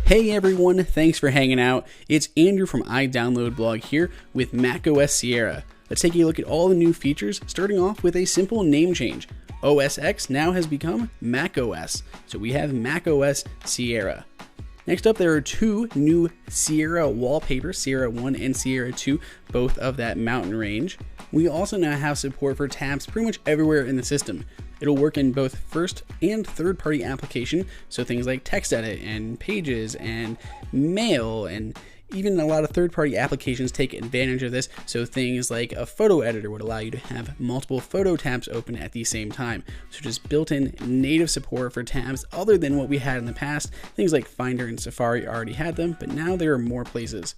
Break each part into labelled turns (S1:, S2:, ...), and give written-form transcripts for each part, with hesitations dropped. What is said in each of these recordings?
S1: Hey everyone, thanks for hanging out. It's Andrew from iDownloadBlog here with macOS Sierra. Let's take a look at all the new features, starting off with a simple name change. OS X now has become macOS, so we have macOS Sierra. Next up, there are two new Sierra wallpapers, Sierra 1 and Sierra 2, both of that mountain range. We also now have support for tabs pretty much everywhere in the system. It'll work in both first and third-party application, so things like text edit and pages and mail, and even a lot of third-party applications take advantage of this, so things like a photo editor would allow you to have multiple photo tabs open at the same time. So just built-in native support for tabs other than what we had in the past. Things like Finder and Safari already had them, but now there are more places.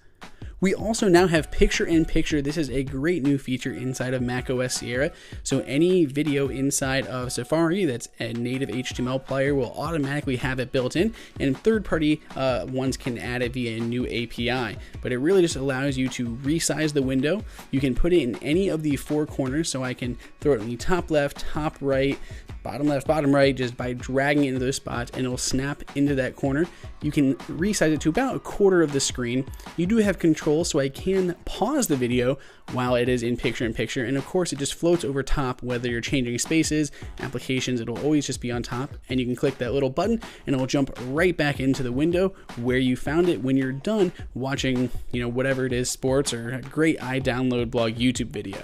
S1: We also now have picture-in-picture. This is a great new feature inside of macOS Sierra. So any video inside of Safari that's a native HTML player will automatically have it built in, and third-party ones can add it via a new API. But it really just allows you to resize the window. You can put it in any of the four corners, so I can throw it in the top left, top right, bottom left, bottom right, just by dragging it into those spots, and it'll snap into that corner. You can resize it to about a quarter of the screen. You do have control, so I can pause the video while it is in picture-in-picture, and of course it just floats over top. Whether you're changing spaces, applications, it'll always just be on top, and you can click that little button and it'll jump right back into the window where you found it when you're done watching, whatever it is, sports or a great iDownloadBlog YouTube video.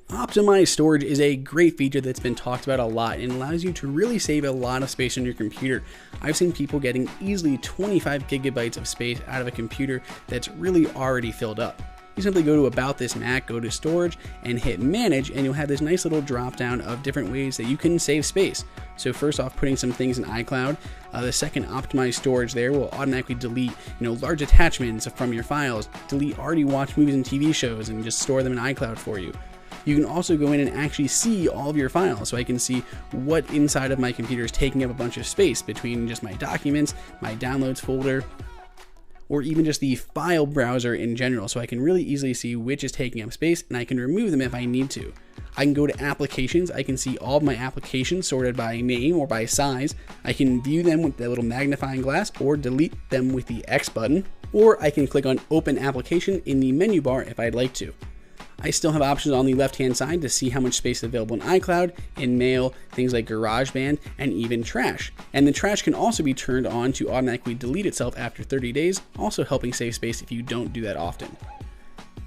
S1: Optimized storage is a great feature that's been talked about a lot and allows you to really save a lot of space on your computer. I've seen people getting easily 25 gigabytes of space out of a computer that's really already filled up. You simply go to About This Mac, go to Storage, and hit Manage, and you'll have this nice little drop down of different ways that you can save space. So first off, putting some things in iCloud. The second, optimized storage there will automatically delete large attachments from your files, delete already watched movies and TV shows, and just store them in iCloud for you. You can also go in and actually see all of your files, so I can see what inside of my computer is taking up a bunch of space between just my documents, my downloads folder, or even just the file browser in general, so I can really easily see which is taking up space, and I can remove them if I need to. I can go to applications. I can see all of my applications sorted by name or by size. I can view them with that little magnifying glass or delete them with the X button, or I can click on Open Application in the menu bar if I'd like to. I still have options on the left-hand side to see how much space is available in iCloud, in Mail, things like GarageBand, and even Trash. And the Trash can also be turned on to automatically delete itself after 30 days, also helping save space if you don't do that often.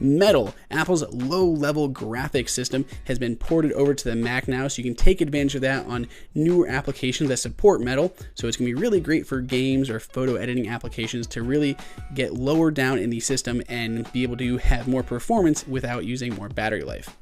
S1: Metal, Apple's low-level graphics system, has been ported over to the Mac now, so you can take advantage of that on newer applications that support Metal. So it's going to be really great for games or photo editing applications to really get lower down in the system and be able to have more performance without using more battery life.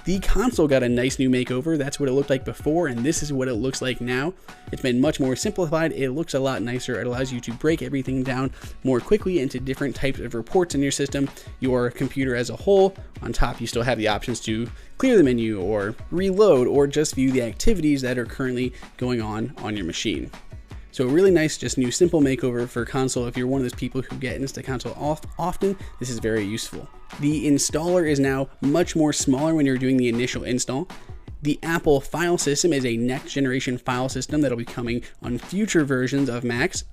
S1: The console got a nice new makeover. That's what it looked like before, and this is what it looks like now. It's been much more simplified. It looks a lot nicer. It allows you to break everything down more quickly into different types of reports in your system, your computer as a whole. On top, you still have the options to clear the menu or reload or just view the activities that are currently going on your machine. So a really nice, just new simple makeover for console. If you're one of those people who get into console often, this is very useful. The installer is now much more smaller when you're doing the initial install. The Apple file system is a next generation file system that'll be coming on future versions of Macs.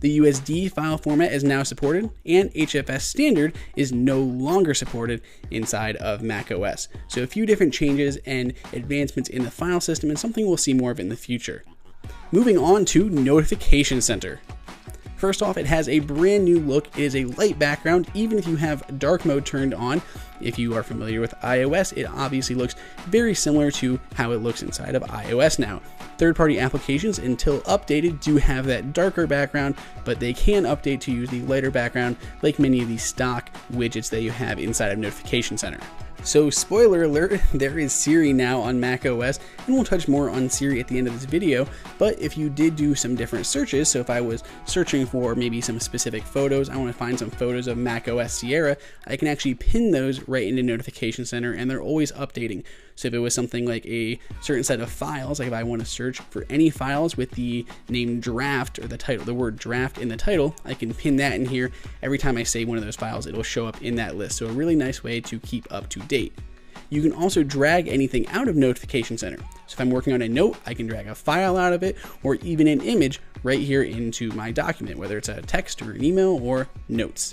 S1: The USD file format is now supported, and HFS standard is no longer supported inside of macOS. So a few different changes and advancements in the file system, and something we'll see more of in the future. Moving on to Notification Center. First off, it has a brand new look. It is a light background, even if you have dark mode turned on. If you are familiar with iOS, it obviously looks very similar to how it looks inside of iOS now. Third-party applications, until updated, do have that darker background, but they can update to use the lighter background like many of the stock widgets that you have inside of Notification Center. So spoiler alert, there is Siri now on macOS, and we'll touch more on Siri at the end of this video, but if you did do some different searches, so if I was searching for maybe some specific photos, I want to find some photos of macOS Sierra, I can actually pin those right into Notification Center, and they're always updating. So if it was something like a certain set of files, like if I want to search for any files with the name draft or the title, the word draft in the title, I can pin that in here. Every time I save one of those files, it'll show up in that list. So a really nice way to keep up to date. you can also drag anything out of Notification Center. So if I'm working on a note, I can drag a file out of it or even an image right here into my document, whether it's a text or an email or notes.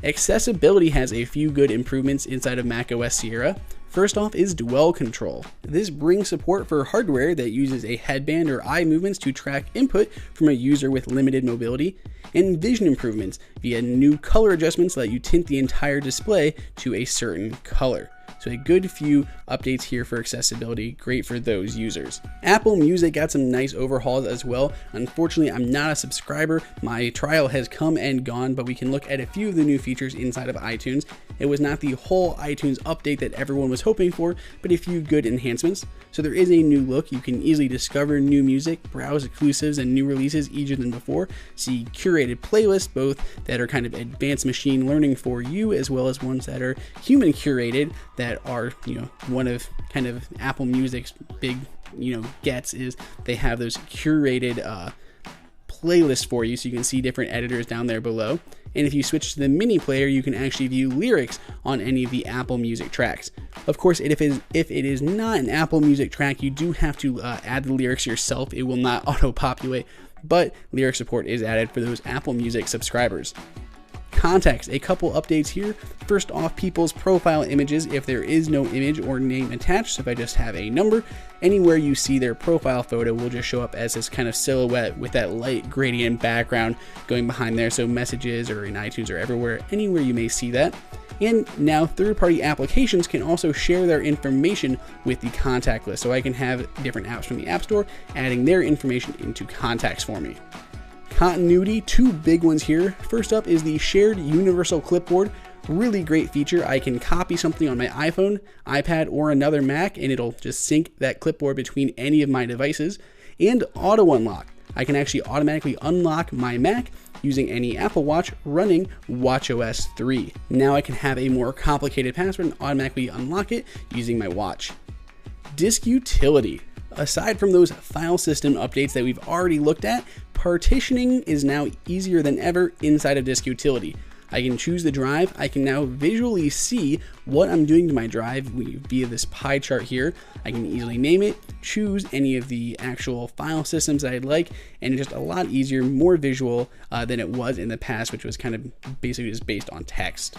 S1: Accessibility has a few good improvements inside of macOS Sierra. First off is dwell control. This brings support for hardware that uses a headband or eye movements to track input from a user with limited mobility, and vision improvements via new color adjustments that let you tint the entire display to a certain color. So a good few updates here for accessibility, great for those users. Apple Music got some nice overhauls as well. Unfortunately, I'm not a subscriber. My trial has come and gone, but we can look at a few of the new features inside of iTunes. It was not the whole iTunes update that everyone was hoping for, but a few good enhancements. So there is a new look. You can easily discover new music, browse exclusives and new releases easier than before, see curated playlists, both that are kind of advanced machine learning for you, as well as ones that are human curated that are, one of kind of Apple Music's big, gets is they have those curated playlists for you, so you can see different editors down there below. And if you switch to the mini player, you can actually view lyrics on any of the Apple Music tracks. Of course, if it is not an Apple Music track, you do have to add the lyrics yourself. It will not auto-populate, but lyric support is added for those Apple Music subscribers. Context, a couple updates here. First off, people's profile images, if there is no image or name attached, so if I just have a number, anywhere you see their profile photo will just show up as this kind of silhouette with that light gradient background going behind there, so messages or in iTunes or everywhere, anywhere you may see that. And now third-party applications can also share their information with the contact list, so I can have different apps from the App Store adding their information into contacts for me. Continuity, two big ones here. First up is the shared universal clipboard. Really great feature. I can copy something on my iPhone, iPad, or another Mac, and it'll just sync that clipboard between any of my devices. And auto unlock. I can actually automatically unlock my Mac using any Apple Watch running watchOS 3. Now I can have a more complicated password and automatically unlock it using my watch. Disk utility. Aside from those file system updates that we've already looked at, partitioning is now easier than ever inside of disk utility. I can choose the drive. I can now visually see what I'm doing to my drive via this pie chart here. I can easily name it, choose any of the actual file systems that I'd like, and it's just a lot easier, more visual than it was in the past, which was kind of basically just based on text.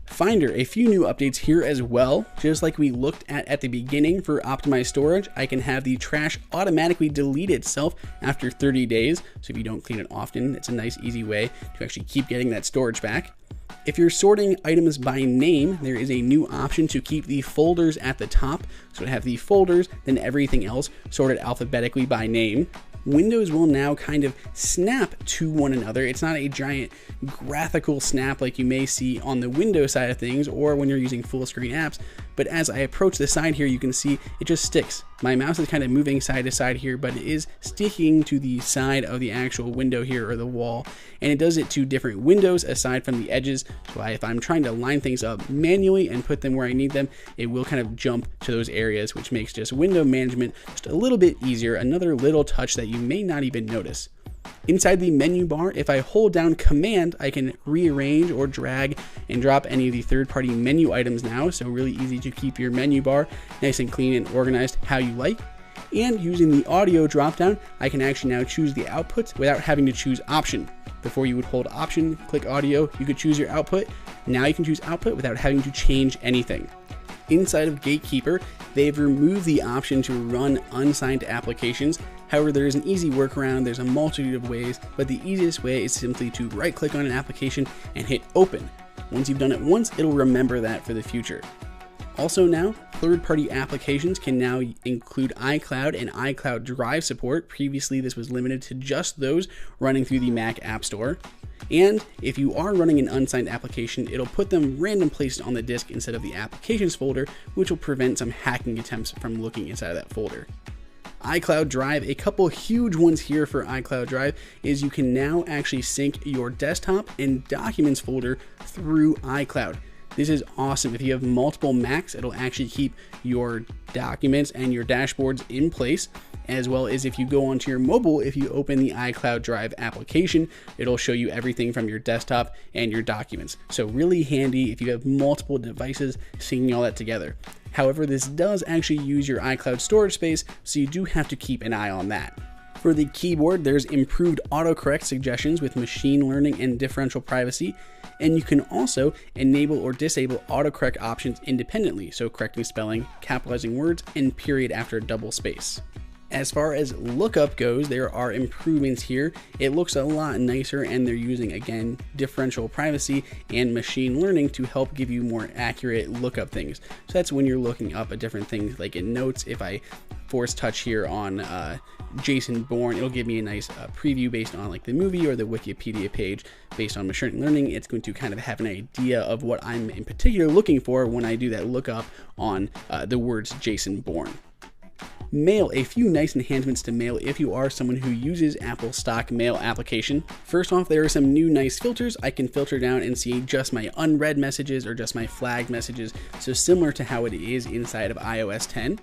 S1: Finder, a few new updates here as well. Just like we looked at the beginning for optimized storage, I can have the trash automatically delete itself after 30 days. So if you don't clean it often, it's a nice easy way to actually keep getting that storage back. If you're sorting items by name, there is a new option to keep the folders at the top. So to have the folders, then everything else sorted alphabetically by name. Windows will now kind of snap to one another. It's not a giant graphical snap like you may see on the Windows side of things or when you're using full screen apps, but as I approach the side here, you can see it just sticks. My mouse is kind of moving side to side here, but it is sticking to the side of the actual window here or the wall, and it does it to different windows aside from the edges. So if I'm trying to line things up manually and put them where I need them, it will kind of jump to those areas, which makes just window management just a little bit easier. Another little touch that you may not even notice. Inside the menu bar, if I hold down Command, I can rearrange or drag and drop any of the third-party menu items now, so really easy to keep your menu bar nice and clean and organized how you like. And using the audio dropdown, I can actually now choose the outputs without having to choose Option. Before you would hold Option, click Audio, you could choose your output. Now you can choose Output without having to change anything. Inside of Gatekeeper, they've removed the option to run unsigned applications. However, there is an easy workaround. There's a multitude of ways, but the easiest way is simply to right-click on an application and hit Open. Once you've done it once, it'll remember that for the future. Also now, third-party applications can now include iCloud and iCloud Drive support. Previously, this was limited to just those running through the Mac App Store. And if you are running an unsigned application, it'll put them random places on the disk instead of the applications folder, which will prevent some hacking attempts from looking inside of that folder. iCloud Drive, a couple huge ones here for iCloud Drive is you can now actually sync your desktop and documents folder through iCloud. This is awesome. If you have multiple Macs, it'll actually keep your documents and your dashboards in place, as well as if you go onto your mobile, if you open the iCloud Drive application, it'll show you everything from your desktop and your documents. So really handy if you have multiple devices syncing all that together. However, this does actually use your iCloud storage space, so you do have to keep an eye on that. For the keyboard, there's improved autocorrect suggestions with machine learning and differential privacy, and you can also enable or disable autocorrect options independently, so correcting spelling, capitalizing words, and period after a double space. As far as lookup goes, there are improvements here. It looks a lot nicer, and they're using, again, differential privacy and machine learning to help give you more accurate lookup things. So that's when you're looking up at different things, like in Notes. If I force touch here on Jason Bourne, it'll give me a nice preview based on like the movie or the Wikipedia page based on machine learning. It's going to kind of have an idea of what I'm in particular looking for when I do that lookup on the words Jason Bourne. Mail, a few nice enhancements to Mail if you are someone who uses Apple's stock Mail application. First off, there are some new nice filters. I can filter down and see just my unread messages or just my flagged messages, so similar to how it is inside of iOS 10.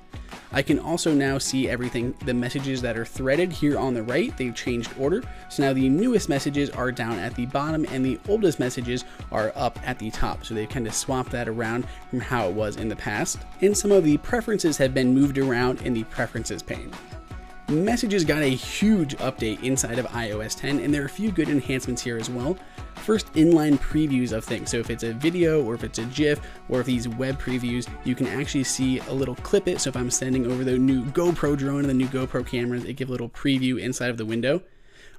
S1: I can also now see everything, the messages that are threaded here on the right. They've changed order, so now the newest messages are down at the bottom and the oldest messages are up at the top. So they kind of swapped that around from how it was in the past. And some of the preferences have been moved around in the preferences pane. Messages got a huge update inside of iOS 10, and there are a few good enhancements here as well. First, inline previews of things. So if it's a video or if it's a GIF or if these web previews, you can actually see a little clip it. So if I'm sending over the new GoPro drone and the new GoPro cameras, it gives a little preview inside of the window.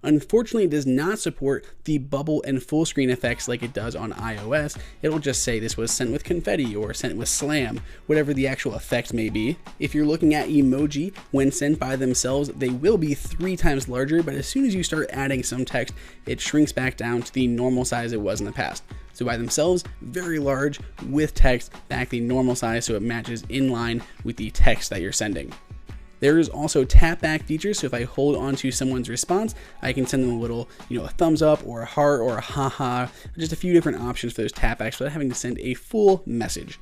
S1: Unfortunately, it does not support the bubble and full screen effects like it does on iOS. It'll just say this was sent with confetti or sent with slam, whatever the actual effect may be. If you're looking at emoji, when sent by themselves, they will be 3 times larger, but as soon as you start adding some text, it shrinks back down to the normal size it was in the past. So by themselves, very large, with text, back the normal size so it matches in line with the text that you're sending. There is also tap back features, so if I hold onto someone's response, I can send them a little, a thumbs up or a heart or a haha, just a few different options for those tap backs without having to send a full message.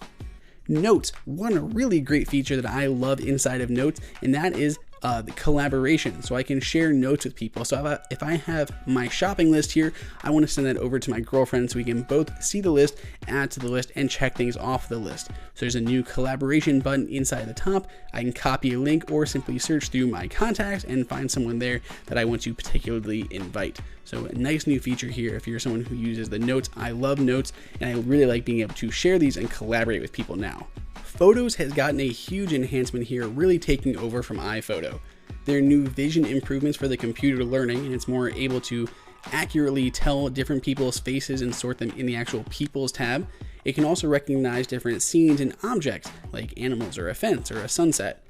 S1: Notes, one really great feature that I love inside of Notes, and that is the collaboration. So I can share notes with people. So if I have my shopping list here, I want to send that over to my girlfriend so we can both see the list, add to the list, and check things off the list. So there's a new collaboration button inside the top. I can copy a link or simply search through my contacts and find someone there that I want to particularly invite. So a nice new feature here if you're someone who uses the Notes. I love Notes, and I really like being able to share these and collaborate with people now. Photos has gotten a huge enhancement here, really taking over from iPhoto. There are new vision improvements for the computer learning, and it's more able to accurately tell different people's faces and sort them in the actual People's tab. It can also recognize different scenes and objects, like animals or a fence or a sunset.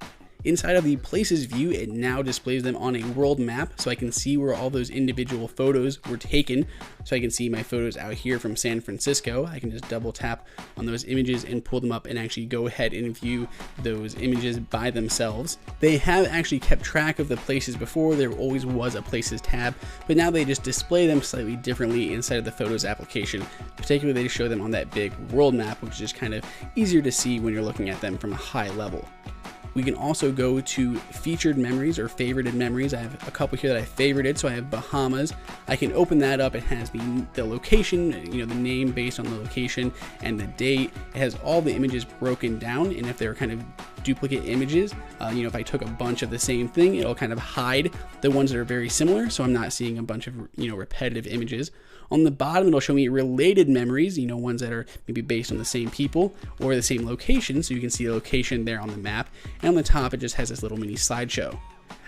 S1: Inside of the Places view, it now displays them on a world map, so I can see where all those individual photos were taken. So I can see my photos out here from San Francisco. I can just double tap on those images and pull them up and actually go ahead and view those images by themselves. They have actually kept track of the places before. There always was a Places tab, but now they just display them slightly differently inside of the Photos application. Particularly, they show them on that big world map, which is just kind of easier to see when you're looking at them from a high level. We can also go to featured memories or favorited memories. I have a couple here that I favorited. So I have Bahamas. I can open that up. It has the location, the name based on the location and the date. It has all the images broken down, and if they're kind of duplicate images, if I took a bunch of the same thing, it'll kind of hide the ones that are very similar, so I'm not seeing a bunch of repetitive images. On the bottom, it'll show me related memories, ones that are maybe based on the same people or the same location, so you can see the location there on the map. And on the top, it just has this little mini slideshow.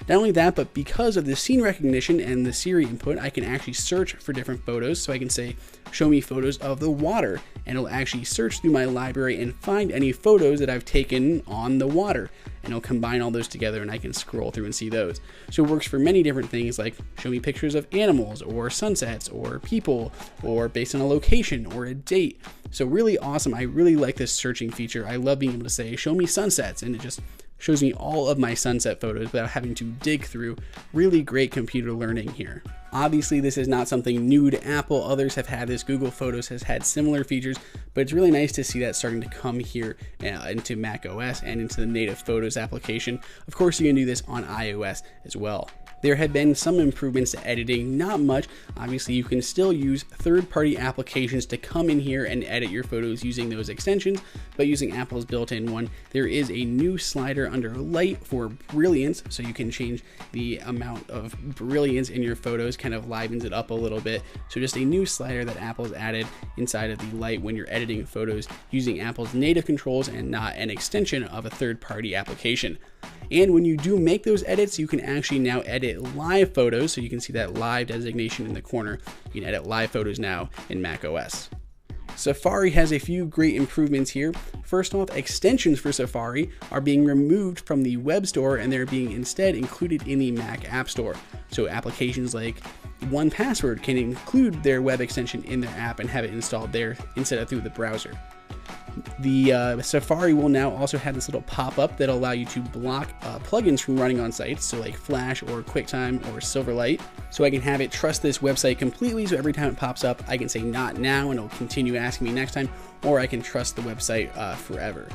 S1: Not only that, but because of the scene recognition and the Siri input, I can actually search for different photos. So I can say, show me photos of the water, and it'll actually search through my library and find any photos that I've taken on the water. And it'll combine all those together, and I can scroll through and see those. So it works for many different things, like show me pictures of animals or sunsets or people or based on a location or a date. So really awesome. I really like this searching feature. I love being able to say, show me sunsets, and it just shows me all of my sunset photos without having to dig through. Really great computer learning here. Obviously, this is not something new to Apple. Others have had this. Google Photos has had similar features, but it's really nice to see that starting to come here into macOS and into the native Photos application. Of course, you can do this on iOS as well. There have been some improvements to editing, not much. Obviously, you can still use third-party applications to come in here and edit your photos using those extensions, but using Apple's built-in one, there is a new slider under Light for brilliance, so you can change the amount of brilliance in your photos, kind of livens it up a little bit. So just a new slider that Apple's added inside of the Light when you're editing photos using Apple's native controls and not an extension of a third-party application. And when you do make those edits, you can actually now edit live photos. So you can see that live designation in the corner. You can edit live photos now in macOS. Safari has a few great improvements here. First off, extensions for Safari are being removed from the web store and they're being instead included in the Mac App Store. So applications like 1Password can include their web extension in their app and have it installed there instead of through the browser. The Safari will now also have this little pop-up that allow you to block plugins from running on sites, so like Flash or QuickTime or Silverlight. So I can have it trust this website completely, so every time it pops up, I can say not now and it'll continue asking me next time, or I can trust the website forever.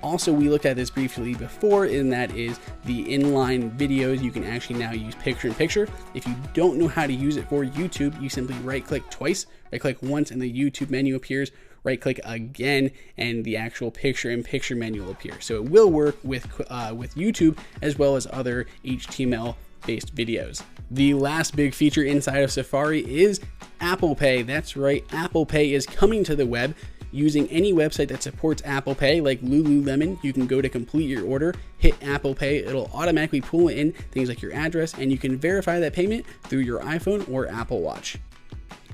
S1: Also, we looked at this briefly before, and that is the inline videos. You can actually now use picture-in-picture. If you don't know how to use it for YouTube, you simply right-click twice. Right-click once and the YouTube menu appears. Right-click again and the actual picture-in-picture menu will appear. So it will work with YouTube as well as other HTML-based videos. The last big feature inside of Safari is Apple Pay. That's right, Apple Pay is coming to the web. Using any website that supports Apple Pay, like Lululemon, you can go to complete your order, hit Apple Pay, it'll automatically pull in things like your address, and you can verify that payment through your iPhone or Apple Watch.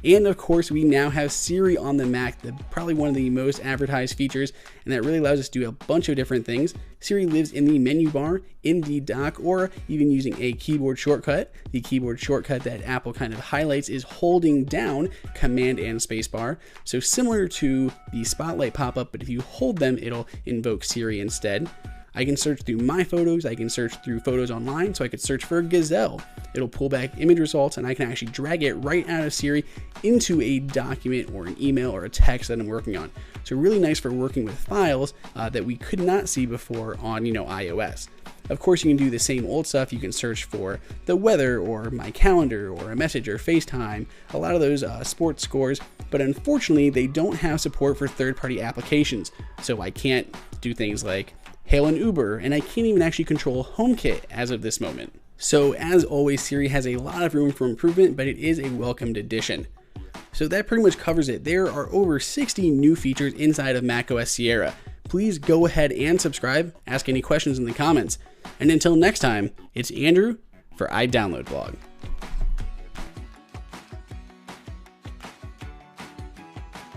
S1: And of course, we now have Siri on the Mac, probably one of the most advertised features, and that really allows us to do a bunch of different things. Siri lives in the menu bar, in the dock, or even using a keyboard shortcut. The keyboard shortcut that Apple kind of highlights is holding down Command and Spacebar. So similar to the Spotlight pop-up, but if you hold them, it'll invoke Siri instead. I can search through my photos, I can search through photos online, so I could search for a gazelle. It'll pull back image results and I can actually drag it right out of Siri into a document or an email or a text that I'm working on. So really nice for working with files that we could not see before on iOS. Of course, you can do the same old stuff. You can search for the weather or my calendar or a message or FaceTime, a lot of those sports scores, but unfortunately they don't have support for third-party applications. So I can't do things like hail an Uber, and I can't even actually control HomeKit as of this moment. So as always, Siri has a lot of room for improvement, but it is a welcomed addition. So that pretty much covers it. There are over 60 new features inside of macOS Sierra. Please go ahead and subscribe, ask any questions in the comments. And until next time, it's Andrew for iDownload Blog.